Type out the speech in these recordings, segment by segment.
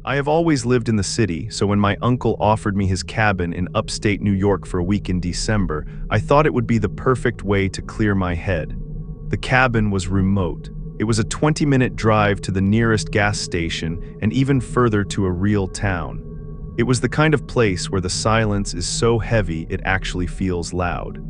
I have always lived in the city, so when my uncle offered me his cabin in upstate New York for a week in December, I thought it would be the perfect way to clear my head. The cabin was remote. It was a 20-minute drive to the nearest gas station and even further to a real town. It was the kind of place where the silence is so heavy it actually feels loud.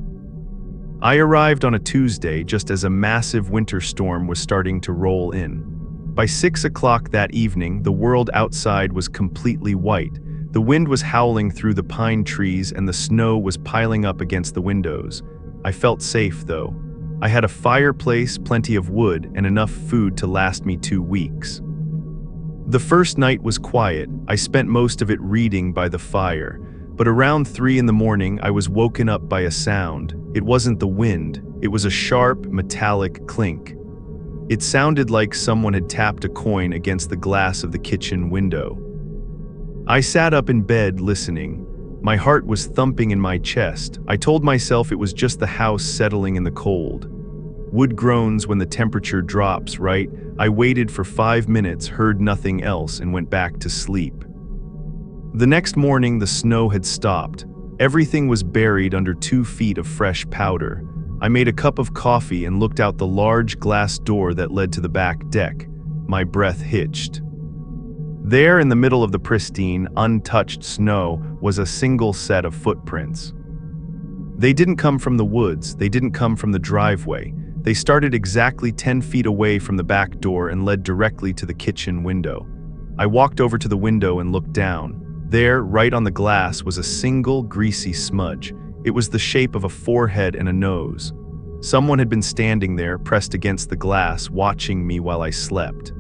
I arrived on a Tuesday just as a massive winter storm was starting to roll in. By 6 o'clock that evening, the world outside was completely white. The wind was howling through the pine trees and the snow was piling up against the windows. I felt safe, though. I had a fireplace, plenty of wood, and enough food to last me 2 weeks. The first night was quiet. I spent most of it reading by the fire. But around 3 in the morning, I was woken up by a sound. It wasn't the wind. It was a sharp, metallic clink. It sounded like someone had tapped a coin against the glass of the kitchen window. I sat up in bed listening. My heart was thumping in my chest. I told myself it was just the house settling in the cold. Wood groans when the temperature drops, right? I waited for 5 minutes, heard nothing else, and went back to sleep. The next morning, the snow had stopped. Everything was buried under 2 feet of fresh powder. I made a cup of coffee and looked out the large glass door that led to the back deck. My breath hitched. There, in the middle of the pristine, untouched snow, was a single set of footprints. They didn't come from the woods, they didn't come from the driveway. They started exactly 10 feet away from the back door and led directly to the kitchen window. I walked over to the window and looked down. There, right on the glass, was a single greasy smudge. It was the shape of a forehead and a nose. Someone had been standing there, pressed against the glass, watching me while I slept.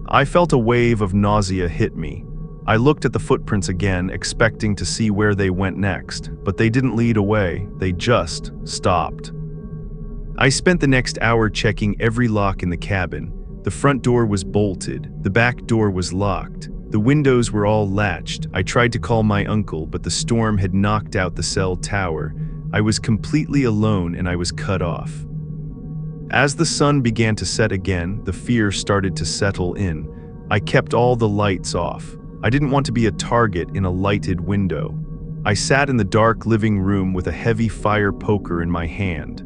I felt a wave of nausea hit me. I looked at the footprints again, expecting to see where they went next, but they didn't lead away, they just stopped. I spent the next hour checking every lock in the cabin. The front door was bolted, the back door was locked. The windows were all latched. I tried to call my uncle, but the storm had knocked out the cell tower. I was completely alone and I was cut off. As the sun began to set again, the fear started to settle in. I kept all the lights off. I didn't want to be a target in a lighted window. I sat in the dark living room with a heavy fire poker in my hand.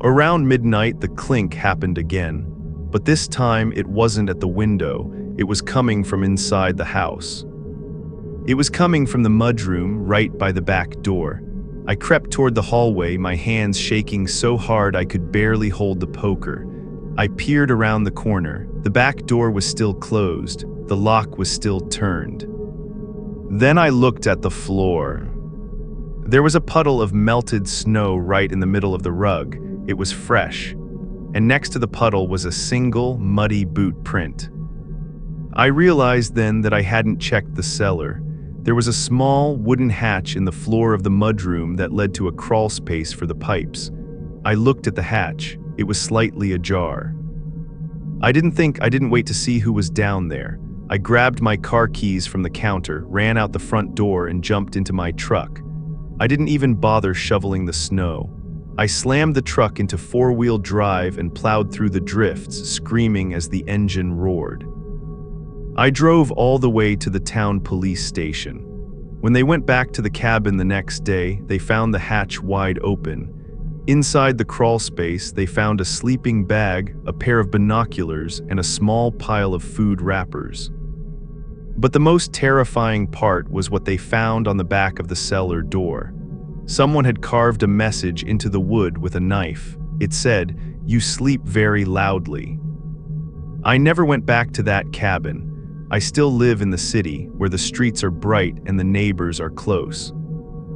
Around midnight, the clink happened again, but this time it wasn't at the window. It was coming from inside the house. It was coming from the mudroom right by the back door. I crept toward the hallway, my hands shaking so hard I could barely hold the poker. I peered around the corner. The back door was still closed. The lock was still turned. Then I looked at the floor. There was a puddle of melted snow right in the middle of the rug. It was fresh. And next to the puddle was a single, muddy boot print. I realized then that I hadn't checked the cellar. There was a small wooden hatch in the floor of the mudroom that led to a crawl space for the pipes. I looked at the hatch. It was slightly ajar. I didn't wait to see who was down there. I grabbed my car keys from the counter, ran out the front door, and jumped into my truck. I didn't even bother shoveling the snow. I slammed the truck into 4-wheel drive and plowed through the drifts, screaming as the engine roared. I drove all the way to the town police station. When they went back to the cabin the next day, they found the hatch wide open. Inside the crawl space, they found a sleeping bag, a pair of binoculars, and a small pile of food wrappers. But the most terrifying part was what they found on the back of the cellar door. Someone had carved a message into the wood with a knife. It said, "You sleep very loudly." I never went back to that cabin. I still live in the city, where the streets are bright and the neighbors are close.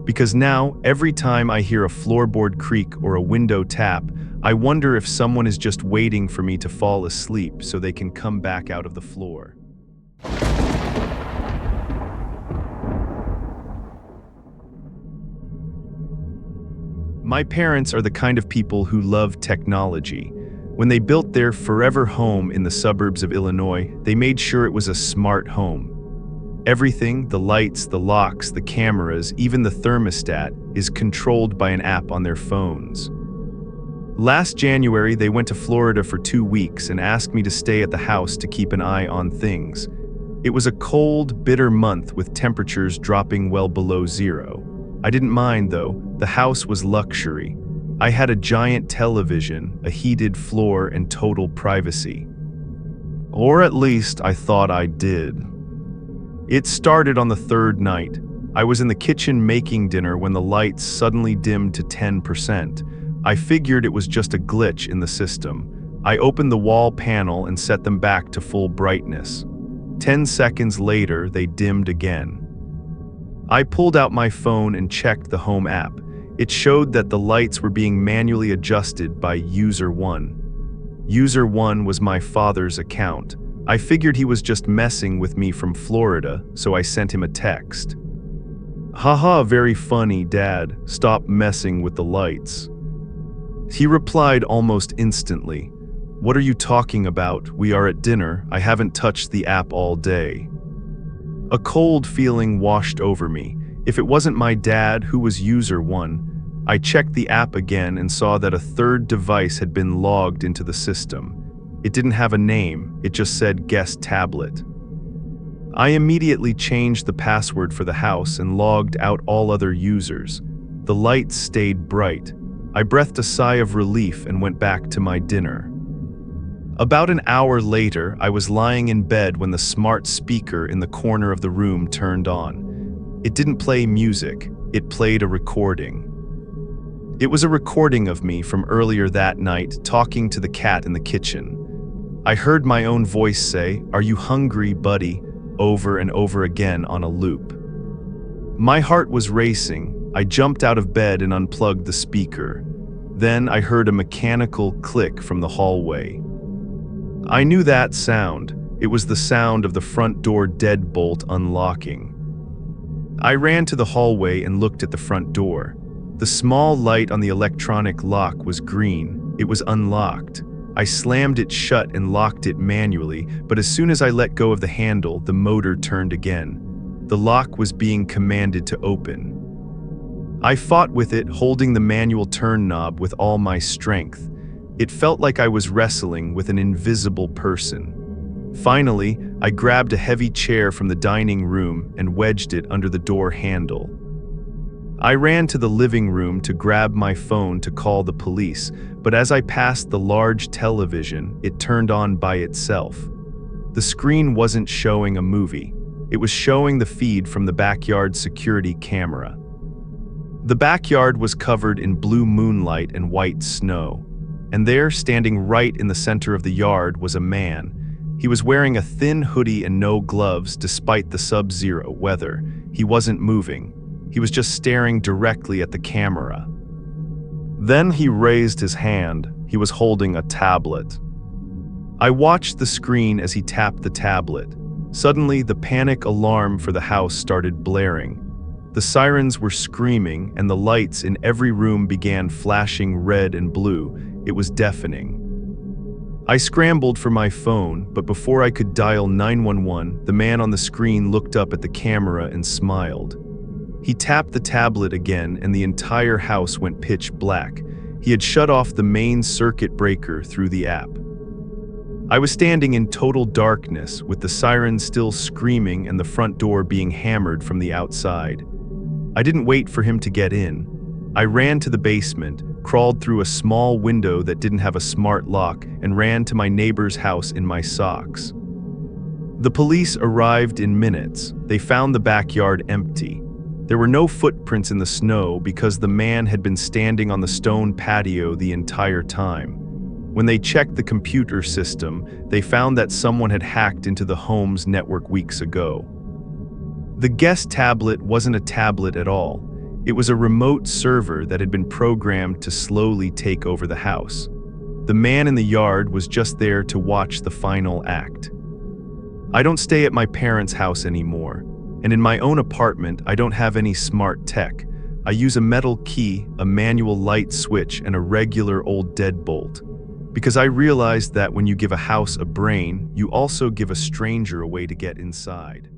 Because now, every time I hear a floorboard creak or a window tap, I wonder if someone is just waiting for me to fall asleep so they can come back out of the floor. My parents are the kind of people who love technology. When they built their forever home in the suburbs of Illinois, they made sure it was a smart home. Everything, the lights, the locks, the cameras, even the thermostat, is controlled by an app on their phones. Last January, they went to Florida for 2 weeks and asked me to stay at the house to keep an eye on things. It was a cold, bitter month with temperatures dropping well below zero. I didn't mind though, the house was luxury. I had a giant television, a heated floor, and total privacy. Or at least I thought I did. It started on the third night. I was in the kitchen making dinner when the lights suddenly dimmed to 10%. I figured it was just a glitch in the system. I opened the wall panel and set them back to full brightness. 10 seconds later, they dimmed again. I pulled out my phone and checked the home app. It showed that the lights were being manually adjusted by User 1. User 1 was my father's account. I figured he was just messing with me from Florida, so I sent him a text. "Haha, very funny, Dad. Stop messing with the lights." He replied almost instantly. "What are you talking about? We are at dinner. I haven't touched the app all day." A cold feeling washed over me. If it wasn't my dad who was User 1, I checked the app again and saw that a third device had been logged into the system. It didn't have a name, it just said guest tablet. I immediately changed the password for the house and logged out all other users. The lights stayed bright. I breathed a sigh of relief and went back to my dinner. About an hour later, I was lying in bed when the smart speaker in the corner of the room turned on. It didn't play music, it played a recording. It was a recording of me from earlier that night talking to the cat in the kitchen. I heard my own voice say, "Are you hungry, buddy?" over and over again on a loop. My heart was racing. I jumped out of bed and unplugged the speaker. Then I heard a mechanical click from the hallway. I knew that sound. It was the sound of the front door deadbolt unlocking. I ran to the hallway and looked at the front door. The small light on the electronic lock was green. It was unlocked. I slammed it shut and locked it manually, but as soon as I let go of the handle, the motor turned again. The lock was being commanded to open. I fought with it, holding the manual turn knob with all my strength. It felt like I was wrestling with an invisible person. Finally, I grabbed a heavy chair from the dining room and wedged it under the door handle. I ran to the living room to grab my phone to call the police, but as I passed the large television, it turned on by itself. The screen wasn't showing a movie. It was showing the feed from the backyard security camera. The backyard was covered in blue moonlight and white snow. And there, standing right in the center of the yard, was a man. He was wearing a thin hoodie and no gloves despite the sub-zero weather. He wasn't moving. He was just staring directly at the camera. Then he raised his hand. He was holding a tablet. I watched the screen as he tapped the tablet. Suddenly, the panic alarm for the house started blaring. The sirens were screaming, and the lights in every room began flashing red and blue. It was deafening. I scrambled for my phone, but before I could dial 911, the man on the screen looked up at the camera and smiled. He tapped the tablet again, and the entire house went pitch black. He had shut off the main circuit breaker through the app. I was standing in total darkness, with the sirens still screaming and the front door being hammered from the outside. I didn't wait for him to get in. I ran to the basement, crawled through a small window that didn't have a smart lock, and ran to my neighbor's house in my socks. The police arrived in minutes. They found the backyard empty. There were no footprints in the snow because the man had been standing on the stone patio the entire time. When they checked the computer system, they found that someone had hacked into the home's network weeks ago. The guest tablet wasn't a tablet at all. It was a remote server that had been programmed to slowly take over the house. The man in the yard was just there to watch the final act. I don't stay at my parents' house anymore, and in my own apartment, I don't have any smart tech. I use a metal key, a manual light switch, and a regular old deadbolt. Because I realized that when you give a house a brain, you also give a stranger a way to get inside.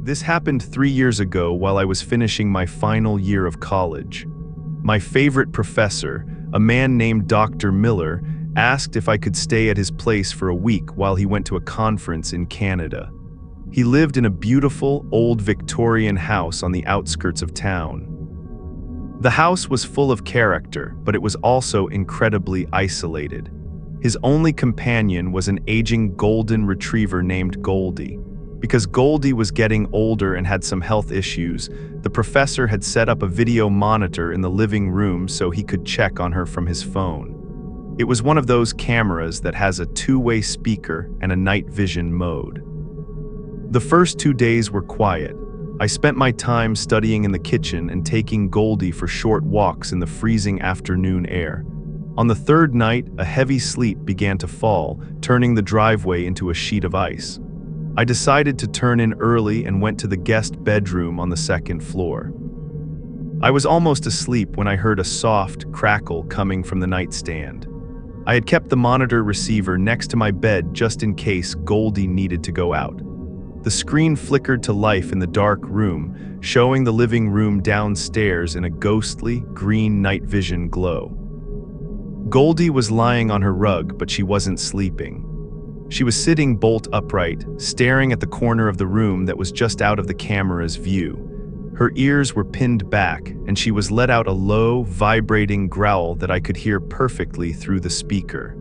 This happened 3 years ago while I was finishing my final year of college. My favorite professor, a man named Dr. Miller, asked if I could stay at his place for a week while he went to a conference in Canada. He lived in a beautiful, old Victorian house on the outskirts of town. The house was full of character, but it was also incredibly isolated. His only companion was an aging golden retriever named Goldie. Because Goldie was getting older and had some health issues, the professor had set up a video monitor in the living room so he could check on her from his phone. It was one of those cameras that has a two-way speaker and a night vision mode. The first 2 days were quiet. I spent my time studying in the kitchen and taking Goldie for short walks in the freezing afternoon air. On the third night, a heavy sleet began to fall, turning the driveway into a sheet of ice. I decided to turn in early and went to the guest bedroom on the second floor. I was almost asleep when I heard a soft crackle coming from the nightstand. I had kept the monitor receiver next to my bed just in case Goldie needed to go out. The screen flickered to life in the dark room, showing the living room downstairs in a ghostly, green night vision glow. Goldie was lying on her rug, but she wasn't sleeping. She was sitting bolt upright, staring at the corner of the room that was just out of the camera's view. Her ears were pinned back, and she was let out a low, vibrating growl that I could hear perfectly through the speaker.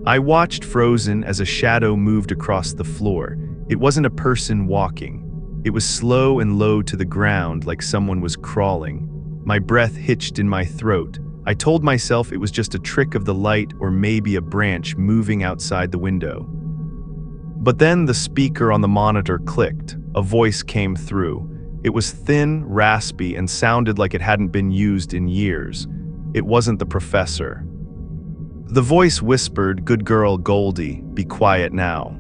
I watched frozen as a shadow moved across the floor. It wasn't a person walking. It was slow and low to the ground, like someone was crawling. My breath hitched in my throat. I told myself it was just a trick of the light or maybe a branch moving outside the window. But then the speaker on the monitor clicked. A voice came through. It was thin, raspy, and sounded like it hadn't been used in years. It wasn't the professor. The voice whispered, "Good girl, Goldie, be quiet now."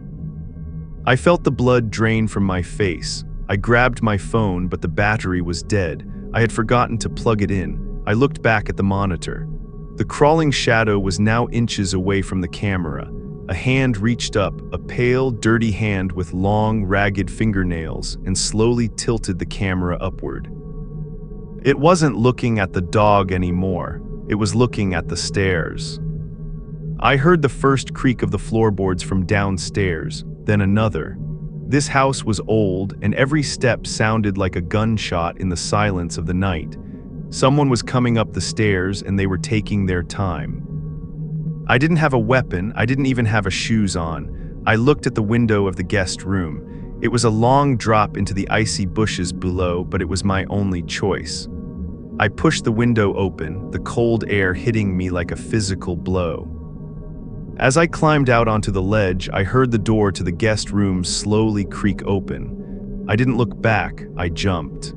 I felt the blood drain from my face. I grabbed my phone, but the battery was dead. I had forgotten to plug it in. I looked back at the monitor. The crawling shadow was now inches away from the camera. A hand reached up, a pale, dirty hand with long, ragged fingernails, and slowly tilted the camera upward. It wasn't looking at the dog anymore. It was looking at the stairs. I heard the first creak of the floorboards from downstairs, then another. This house was old, and every step sounded like a gunshot in the silence of the night. Someone was coming up the stairs, and they were taking their time. I didn't have a weapon, I didn't even have shoes on. I looked at the window of the guest room. It was a long drop into the icy bushes below, but it was my only choice. I pushed the window open, the cold air hitting me like a physical blow. As I climbed out onto the ledge, I heard the door to the guest room slowly creak open. I didn't look back, I jumped.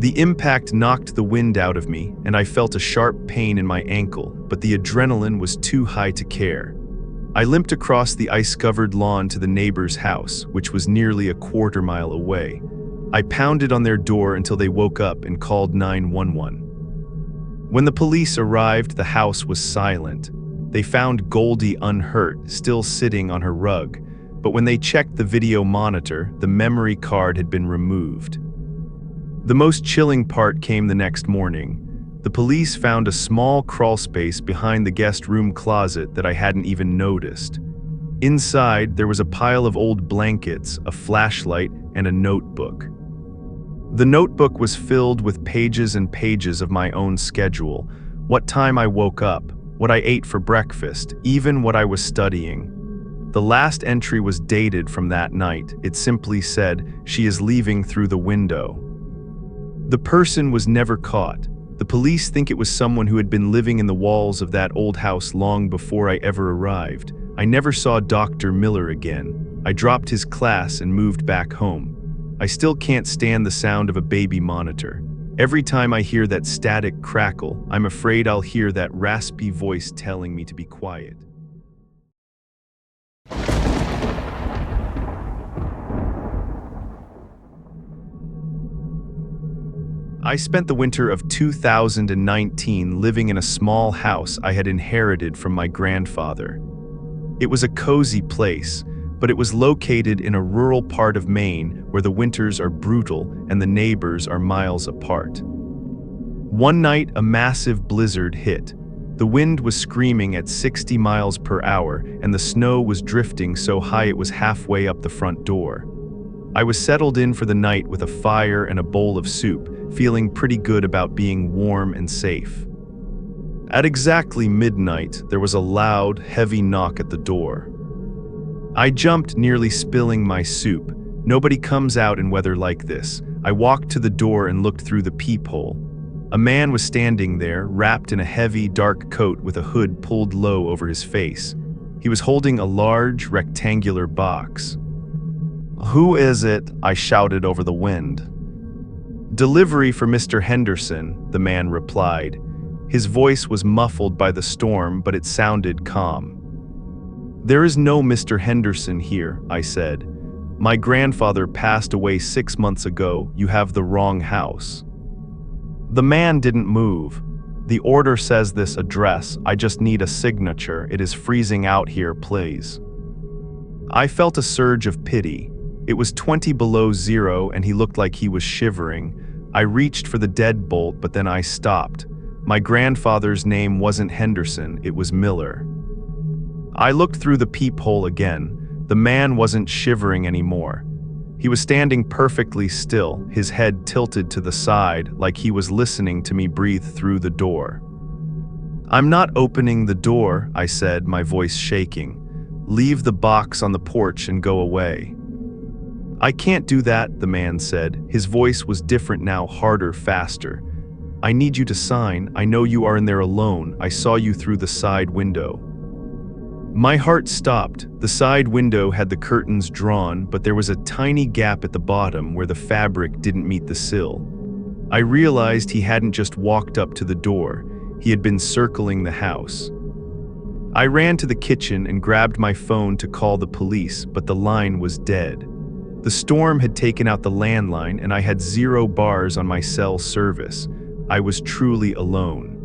The impact knocked the wind out of me, and I felt a sharp pain in my ankle, but the adrenaline was too high to care. I limped across the ice-covered lawn to the neighbor's house, which was nearly a quarter mile away. I pounded on their door until they woke up and called 911. When the police arrived, the house was silent. They found Goldie unhurt, still sitting on her rug, but when they checked the video monitor, the memory card had been removed. The most chilling part came the next morning. The police found a small crawl space behind the guest room closet that I hadn't even noticed. Inside, there was a pile of old blankets, a flashlight, and a notebook. The notebook was filled with pages and pages of my own schedule, what time I woke up, what I ate for breakfast, even what I was studying. The last entry was dated from that night. It simply said, "She is leaving through the window." The person was never caught. The police think it was someone who had been living in the walls of that old house long before I ever arrived. I never saw Dr. Miller again. I dropped his class and moved back home. I still can't stand the sound of a baby monitor. Every time I hear that static crackle, I'm afraid I'll hear that raspy voice telling me to be quiet. I spent the winter of 2019 living in a small house I had inherited from my grandfather. It was a cozy place, but it was located in a rural part of Maine where the winters are brutal and the neighbors are miles apart. One night, a massive blizzard hit. The wind was screaming at 60 miles per hour, and the snow was drifting so high it was halfway up the front door. I was settled in for the night with a fire and a bowl of soup, feeling pretty good about being warm and safe. At exactly midnight, there was a loud, heavy knock at the door. I jumped, nearly spilling my soup. Nobody comes out in weather like this. I walked to the door and looked through the peephole. A man was standing there, wrapped in a heavy, dark coat with a hood pulled low over his face. He was holding a large, rectangular box. "Who is it?" I shouted over the wind. "Delivery for Mr. Henderson," the man replied. His voice was muffled by the storm, but it sounded calm. "There is no Mr. Henderson here," I said. "My grandfather passed away 6 months ago. You have the wrong house." The man didn't move. "The order says this address. I just need a signature. It is freezing out here, please." I felt a surge of pity. It was 20 below zero and he looked like he was shivering. I reached for the deadbolt, but then I stopped. My grandfather's name wasn't Henderson, it was Miller. I looked through the peephole again. The man wasn't shivering anymore. He was standing perfectly still, his head tilted to the side, like he was listening to me breathe through the door. "I'm not opening the door," I said, my voice shaking. "Leave the box on the porch and go away." "I can't do that," the man said. His voice was different now, harder, faster. "I need you to sign. I know you are in there alone. I saw you through the side window." My heart stopped. The side window had the curtains drawn, but there was a tiny gap at the bottom where the fabric didn't meet the sill. I realized he hadn't just walked up to the door. He had been circling the house. I ran to the kitchen and grabbed my phone to call the police, but the line was dead. The storm had taken out the landline and I had 0 bars on my cell service. I was truly alone.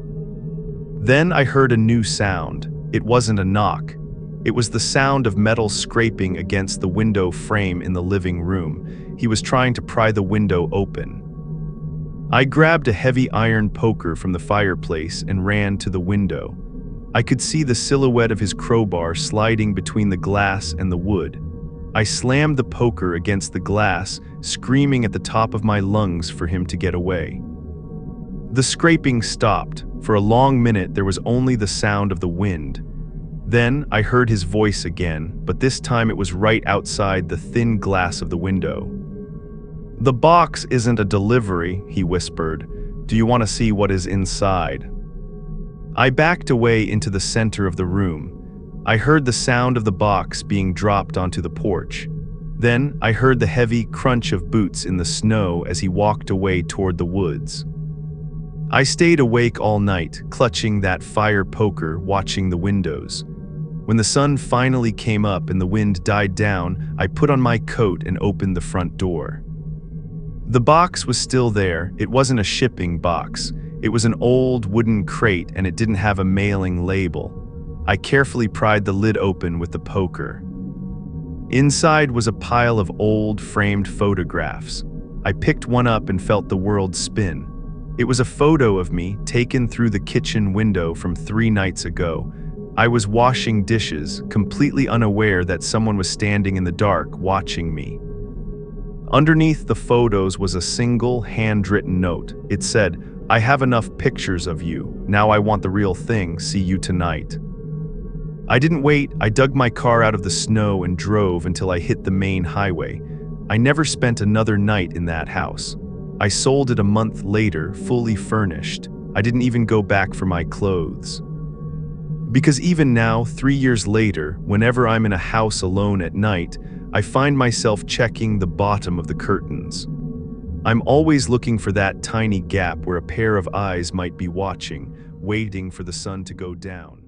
Then I heard a new sound. It wasn't a knock. It was the sound of metal scraping against the window frame in the living room. He was trying to pry the window open. I grabbed a heavy iron poker from the fireplace and ran to the window. I could see the silhouette of his crowbar sliding between the glass and the wood. I slammed the poker against the glass, screaming at the top of my lungs for him to get away. The scraping stopped. For a long minute, there was only the sound of the wind. Then I heard his voice again, but this time it was right outside the thin glass of the window. "The box isn't a delivery," he whispered. "Do you want to see what is inside?" I backed away into the center of the room. I heard the sound of the box being dropped onto the porch. Then I heard the heavy crunch of boots in the snow as he walked away toward the woods. I stayed awake all night, clutching that fire poker, watching the windows. When the sun finally came up and the wind died down, I put on my coat and opened the front door. The box was still there. It wasn't a shipping box. It was an old wooden crate and it didn't have a mailing label. I carefully pried the lid open with the poker. Inside was a pile of old framed photographs. I picked one up and felt the world spin. It was a photo of me taken through the kitchen window from 3 nights ago. I was washing dishes, completely unaware that someone was standing in the dark watching me. Underneath the photos was a single handwritten note. It said, "I have enough pictures of you. Now I want the real thing. See you tonight." I didn't wait. I dug my car out of the snow and drove until I hit the main highway. I never spent another night in that house. I sold it a month later, fully furnished. I didn't even go back for my clothes. Because even now, 3 years later, whenever I'm in a house alone at night, I find myself checking the bottom of the curtains. I'm always looking for that tiny gap where a pair of eyes might be watching, waiting for the sun to go down.